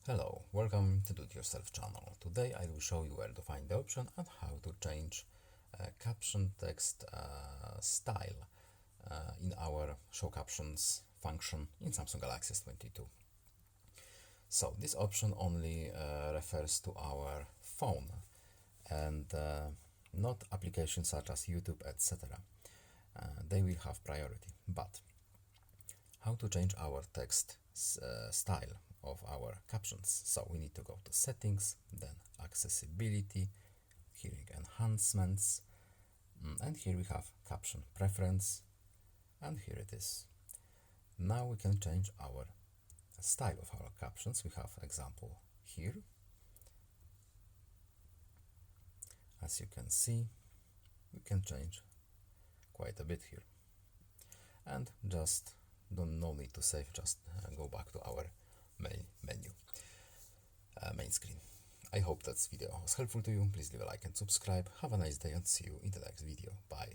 Hello, welcome to Do-It-Yourself channel. Today I will show you where to find the option and how to change caption text style in our show captions function in Samsung Galaxy S22. So this option only refers to our phone and not applications such as YouTube, etc. They will have priority. But how to change our text style of our captions? So we need to go to settings, then accessibility, hearing enhancements, and here we have caption preference, and here it is. Now we can change our style of our captions. We have example here. As you can see, we can change quite a bit here, and just no need to save, just go back to our main menu, main screen. I hope that video was helpful to you. Please leave a like and subscribe. Have a nice day and see you in the next video. Bye.